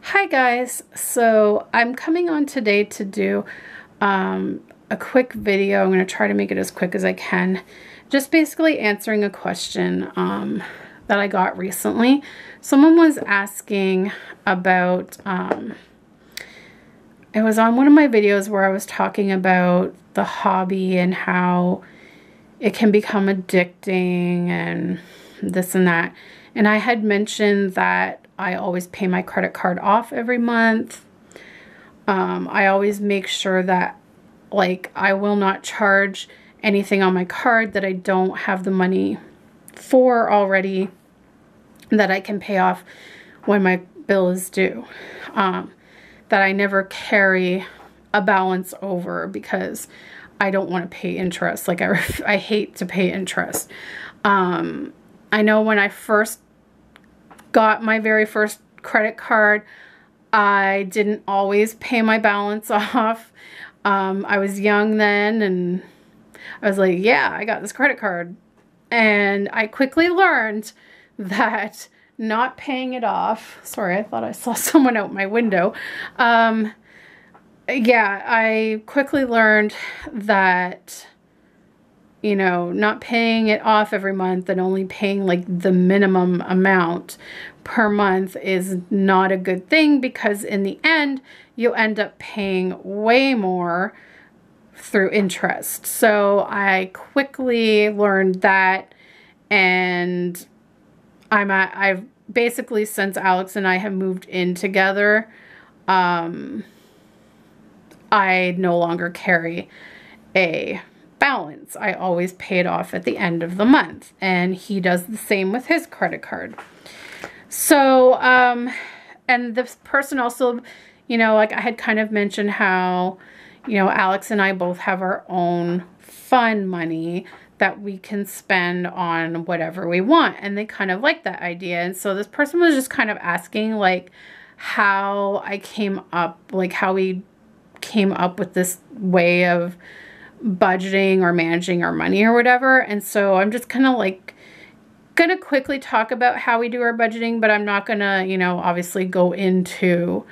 Hi guys, so I'm coming on today to do a quick video. I'm going to try to make it as quick as I can. Just basically answering a question that I got recently. Someone was asking about, it was on one of my videos where I was talking about the hobby and how it can become addicting and this and that. And I had mentioned that I always pay my credit card off every month. I always make sure that, like, I will not charge anything on my card that I don't have the money for already, that I can pay off when my bill is due. That I never carry a balance over because I don't want to pay interest. Like, I hate to pay interest. I know when I first got my very first credit card, I didn't always pay my balance off. I was young then, and I was like, yeah, I got this credit card. And I quickly learned that not paying it off, sorry, I thought I saw someone out my window. Yeah, I quickly learned that, you know, not paying it off every month and only paying like the minimum amount per month is not a good thing, because in the end, you end up paying way more through interest. So I quickly learned that, and I've basically, since Alex and I have moved in together, I no longer carry a balance. I always pay it off at the end of the month, and he does the same with his credit card. So, and this person also, you know, like I had kind of mentioned how, you know, Alex and I both have our own fun money that we can spend on whatever we want, and they kind of like that idea. And so this person was just kind of asking, like, how I came up, like how we came up with this way of budgeting or managing our money or whatever. And so I'm just kind of like gonna quickly talk about how we do our budgeting, but I'm not gonna, you know, obviously go into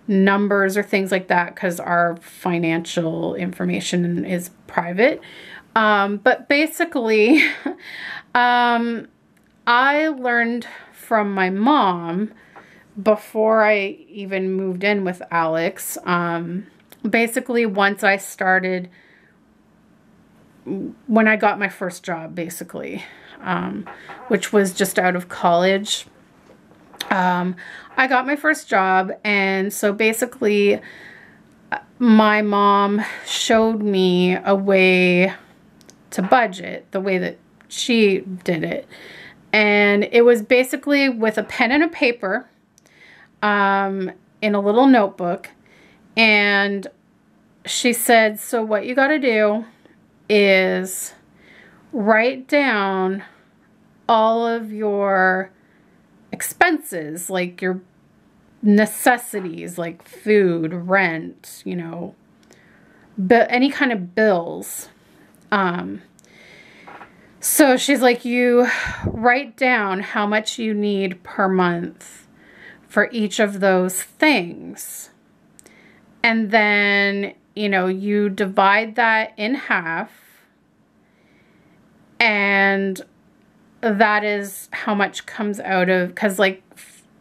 numbers or things like that, because our financial information is private. But basically, I learned from my mom before I even moved in with Alex. Basically, once I started, when I got my first job, basically, which was just out of college, I got my first job. And so basically, my mom showed me a way to budget, the way that she did it. And it was basically with a pen and a paper, in a little notebook. And she said, so what you got to do is write down all of your expenses, like your necessities, like food, rent, you know, but any kind of bills. So she's like, you write down how much you need per month for each of those things. And then, you know, you divide that in half, and that is how much comes out of, because like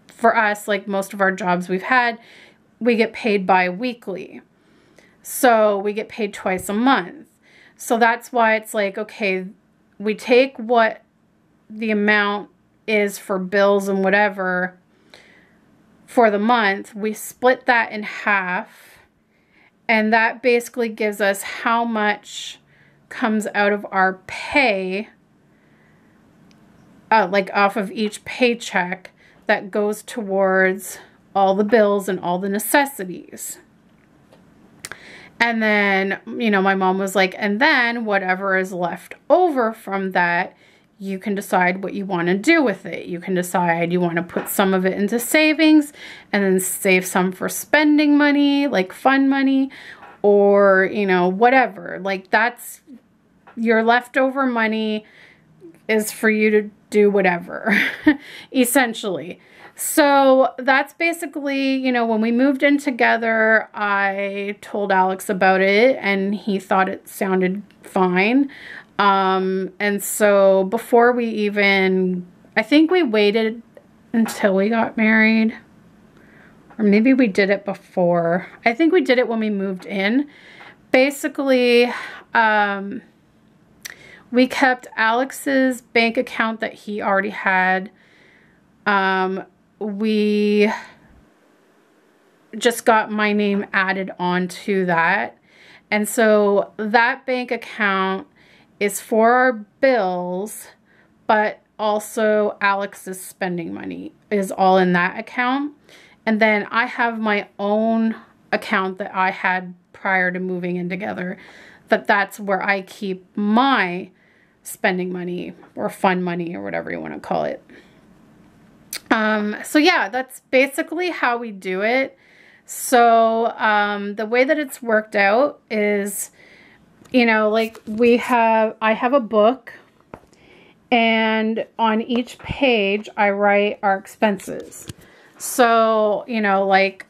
for us, like most of our jobs we've had, we get paid bi-weekly. So we get paid twice a month. So that's why it's like, okay, we take what the amount is for bills and whatever for the month, we split that in half, and that basically gives us how much comes out of our pay, like off of each paycheck, that goes towards all the bills and all the necessities. And then, you know, my mom was like, and then whatever is left over from that, you can decide what you want to do with it. You can decide you want to put some of it into savings and then save some for spending money, like fun money, or, you know, whatever. Like, that's your leftover money is for you to do whatever, essentially. So that's basically, you know, when we moved in together, I told Alex about it and he thought it sounded fine. And so before we even, I think we waited until we got married, or maybe we did it before. I think we did it when we moved in. Basically, we kept Alex's bank account that he already had. We just got my name added onto that. And so that bank account is for our bills, but also Alex's spending money is all in that account. And then I have my own account that I had prior to moving in together, that's where I keep my spending money or fun money or whatever you want to call it. So yeah, that's basically how we do it. So, the way that it's worked out is, you know, like I have a book, and on each page I write our expenses. So, you know, like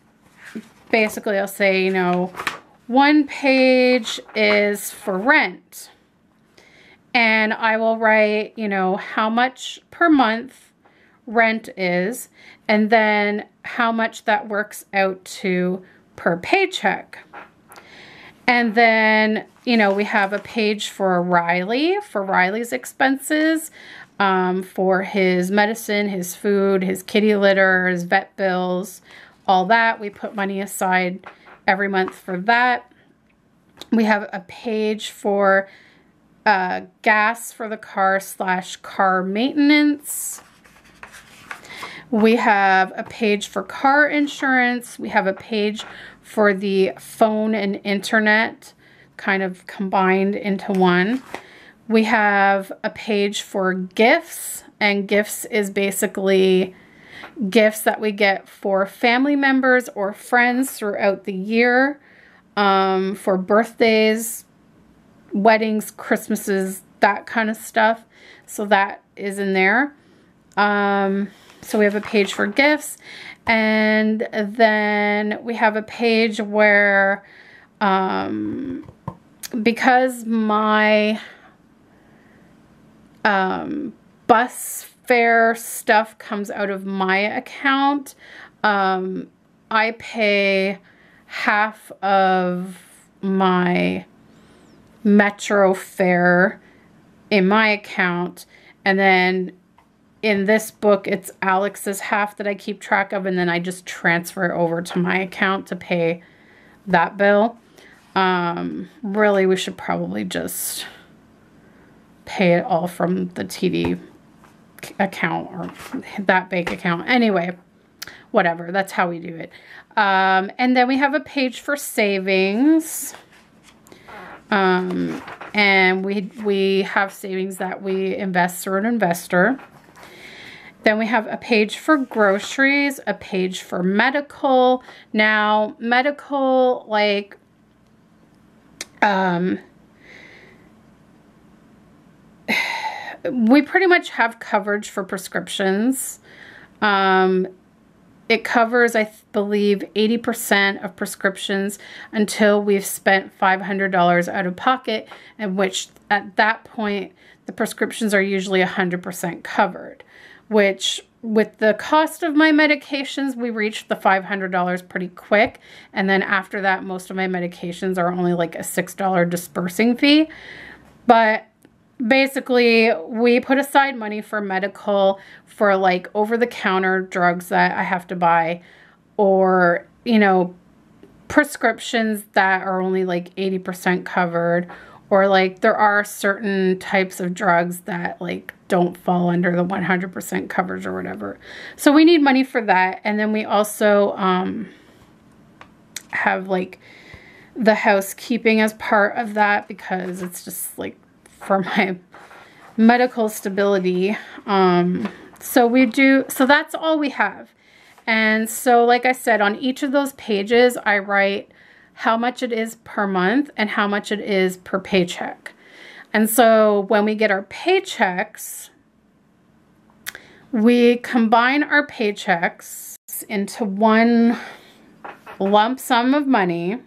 basically I'll say, you know, one page is for rent, and I will write, you know, how much per month rent is, and then how much that works out to per paycheck. And then, you know, we have a page for Riley, for Riley's expenses, for his medicine, his food, his kitty litter, his vet bills, all that. We put money aside every month for that. We have a page for gas for the car / car maintenance. We have a page for car insurance. We have a page for the phone and internet, kind of combined into one. We have a page for gifts, and gifts is basically gifts that we get for family members or friends throughout the year, for birthdays, weddings, Christmases, that kind of stuff. So that is in there. So we have a page for gifts, and then we have a page where, because my bus fare stuff comes out of my account, I pay half of my Metro fare in my account, and then in this book, it's Alex's half that I keep track of, and then I just transfer it over to my account to pay that bill. Really, we should probably just pay it all from the TD account or that bank account. Anyway, whatever. That's how we do it. And then we have a page for savings. And we have savings that we invest through an investor. Then we have a page for groceries, a page for medical. Now, medical, like, we pretty much have coverage for prescriptions. It covers, I believe, 80% of prescriptions until we've spent $500 out of pocket, in which at that point, the prescriptions are usually 100% covered. Which, with the cost of my medications, we reached the $500 pretty quick. And then after that, most of my medications are only like a $6 dispersing fee. But basically, we put aside money for medical, for like over-the-counter drugs that I have to buy, or, you know, prescriptions that are only like 80% covered, or like there are certain types of drugs that like don't fall under the 100% coverage or whatever. So we need money for that. And then we also have like the housekeeping as part of that, because it's just like for my medical stability. So that's all we have. And so, like I said, on each of those pages, I write how much it is per month and how much it is per paycheck. And so when we get our paychecks, we combine our paychecks into one lump sum of money.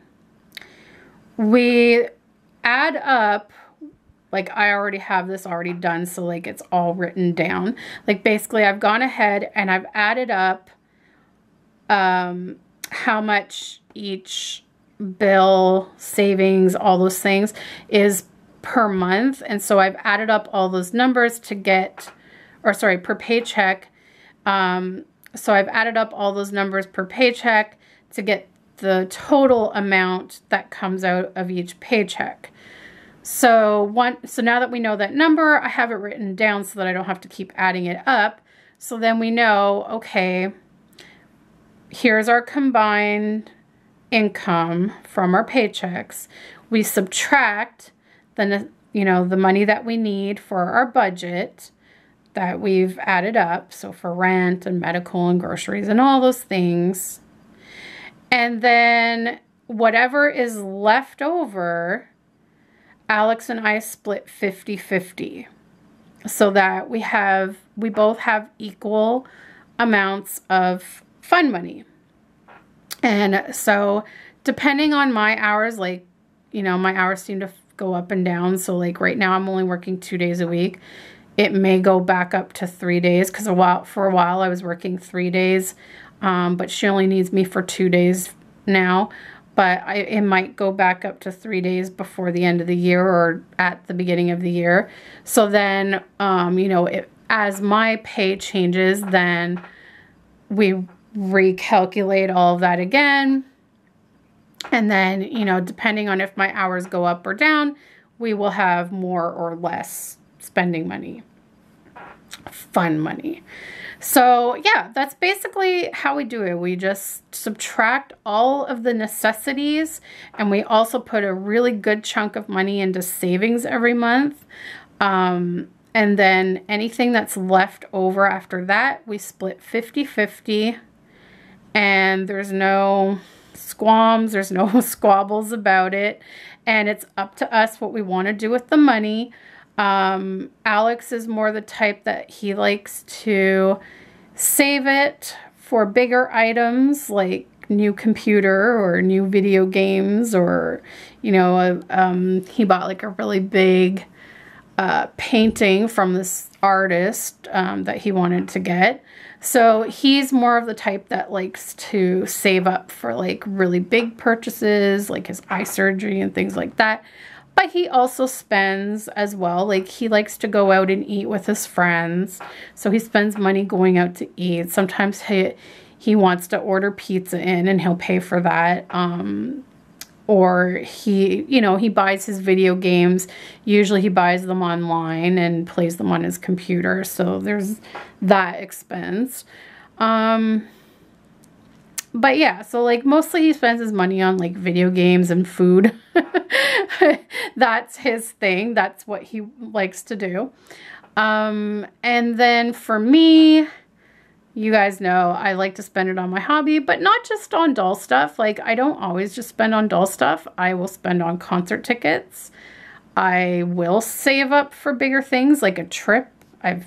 We add up, like I already have this already done, so like it's all written down. Like basically I've gone ahead and I've added up how much each bill, savings, all those things is per month. And so I've added up all those numbers to get, or sorry, per paycheck. So I've added up all those numbers per paycheck to get the total amount that comes out of each paycheck. So now that we know that number, I have it written down so that I don't have to keep adding it up. So then we know, okay, here's our combined income from our paychecks. We subtract the money that we need for our budget that we've added up. So for rent and medical and groceries and all those things. And then whatever is left over, Alex and I split 50-50 so that we both have equal amounts of fund money. And so depending on my hours, like, my hours seem to go up and down. So like right now I'm only working 2 days a week. It may go back up to 3 days because for a while I was working 3 days. But she only needs me for 2 days now. But it might go back up to 3 days before the end of the year or at the beginning of the year. So then, as my pay changes, then we recalculate all of that again. And then, depending on if my hours go up or down, we will have more or less spending money, fun money. So yeah, that's basically how we do it. We just subtract all of the necessities, and we also put a really good chunk of money into savings every month. And then anything that's left over after that, we split 50-50, and there's no squalms, there's no squabbles about it. And it's up to us what we want to do with the money. Alex is more the type that he likes to save it for bigger items like new computer or new video games, or, he bought like a really big painting from this artist that he wanted to get. So he's more of the type that likes to save up for like really big purchases, like his eye surgery and things like that. But he also spends as well. Like he likes to go out and eat with his friends. So he spends money going out to eat. Sometimes he wants to order pizza in and he'll pay for that. Or he buys his video games. Usually he buys them online and plays them on his computer. So there's that expense. But yeah, so like mostly he spends his money on like video games and food. That's his thing. That's what he likes to do. And then for me, you guys know I like to spend it on my hobby, but not just on doll stuff. Like I don't always just spend on doll stuff. I will spend on concert tickets. I will save up for bigger things like a trip. I've,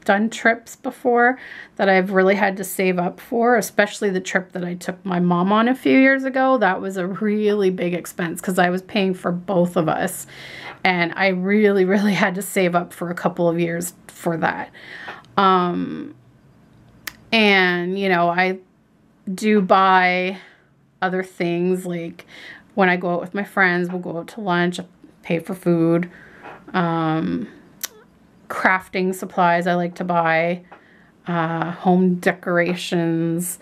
done trips before that I've really had to save up for, especially the trip that I took my mom on a few years ago. That was a really big expense because I was paying for both of us. And I really, really had to save up for a couple of years for that. And, I do buy other things, like when I go out with my friends, we'll go out to lunch, pay for food. Crafting supplies I like to buy, home decorations.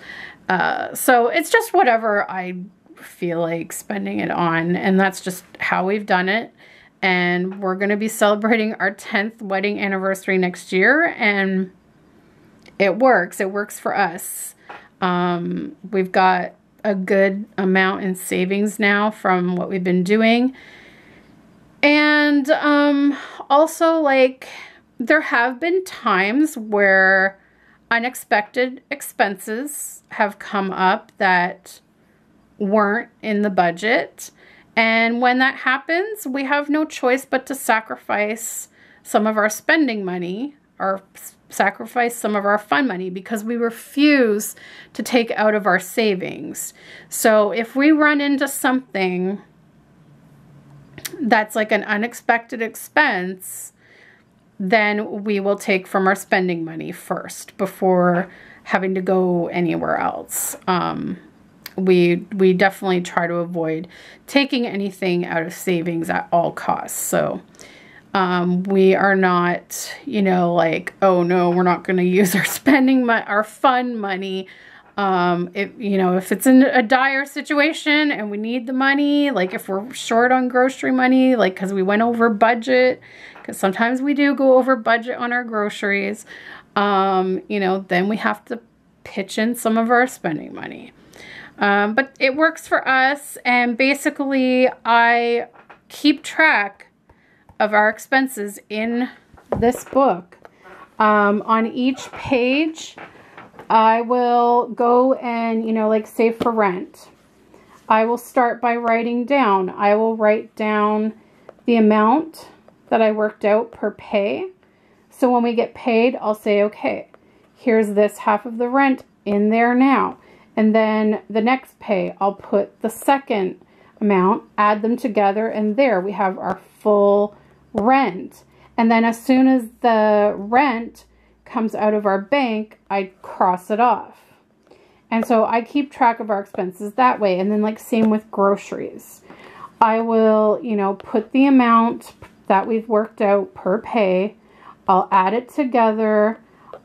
So it's just whatever I feel like spending it on, and that's just how we've done it. And we're going to be celebrating our 10th wedding anniversary next year, and it works. It works for us. We've got a good amount in savings now from what we've been doing. And also, like, there have been times where unexpected expenses have come up that weren't in the budget. And when that happens, we have no choice but to sacrifice some of our spending money, our sacrifice some of our fun money because we refuse to take out of our savings. So if we run into something that's like an unexpected expense, then we will take from our spending money first before having to go anywhere else. We definitely try to avoid taking anything out of savings at all costs. So we are not, you know, like, oh no, we're not going to use our our fun money. You know, if it's in a dire situation and we need the money, like if we're short on grocery money, like because we went over budget, because sometimes we do go over budget on our groceries, you know, then we have to pitch in some of our spending money. But it works for us, and basically I keep track of our expenses in this book. On each page, I will go and, you know, like say for rent, I will start by writing down. I will write down the amount that I worked out per pay. So when we get paid, I'll say, okay, here's this half of the rent in there now. And then the next pay, I'll put the second amount, add them together, and there we have our full rent. And then as soon as the rent comes out of our bank, I cross it off. And so I keep track of our expenses that way. And then like same with groceries. I will, you know, put the amount that we've worked out per pay. I'll add it together.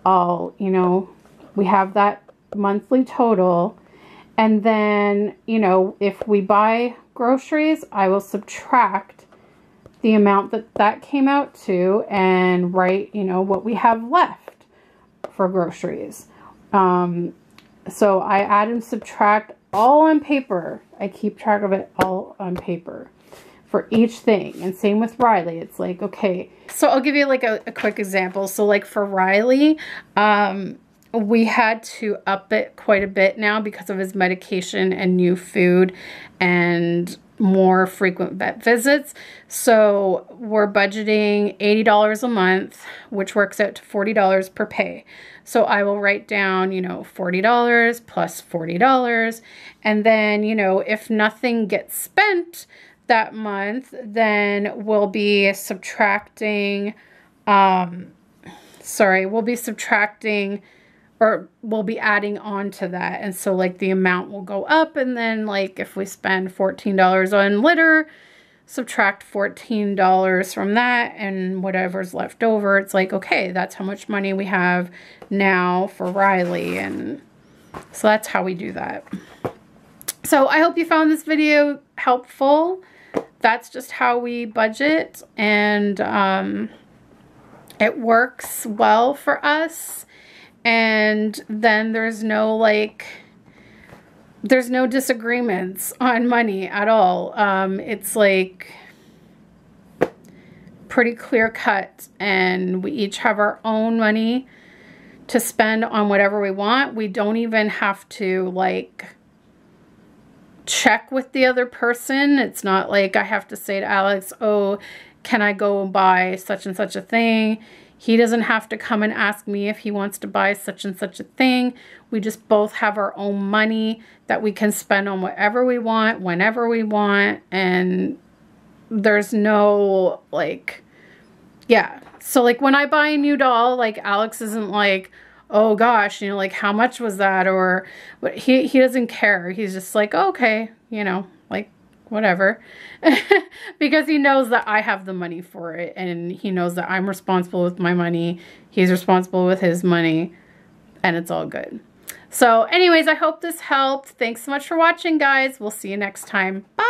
I'll, you know, we have that monthly total. And then, you know, if we buy groceries, I will subtract the amount that came out to and write, you know, what we have left for groceries. So I add and subtract all on paper. I keep track of it all on paper for each thing. And same with Riley. It's like, okay, so I'll give you like a quick example. So like for Riley, we had to up it quite a bit now because of his medication and new food and more frequent vet visits. So we're budgeting $80 a month, which works out to $40 per pay. So I will write down, you know, $40 plus $40. And then, you know, if nothing gets spent that month, then we'll be subtracting, or we'll be adding on to that. And so like the amount will go up, and then like if we spend $14 on litter, subtract $14 from that, and whatever's left over, it's like, okay, that's how much money we have now for Riley. And so that's how we do that. So I hope you found this video helpful. That's just how we budget, and it works well for us. And then there's no disagreements on money at all. It's like pretty clear cut, and we each have our own money to spend on whatever we want. We don't even have to like check with the other person. It's not like I have to say to Alex, oh, can I go buy such and such a thing? He doesn't have to come and ask me if he wants to buy such and such a thing. We just both have our own money that we can spend on whatever we want, whenever we want. And there's no like, yeah. So like when I buy a new doll, like Alex isn't like, oh gosh, you know, like how much was that? Or he doesn't care. He's just like, oh, okay, you know, like whatever. Because he knows that I have the money for it, and he knows that I'm responsible with my money. He's responsible with his money, and it's all good. So anyways, I hope this helped. Thanks so much for watching, guys. We'll see you next time. Bye.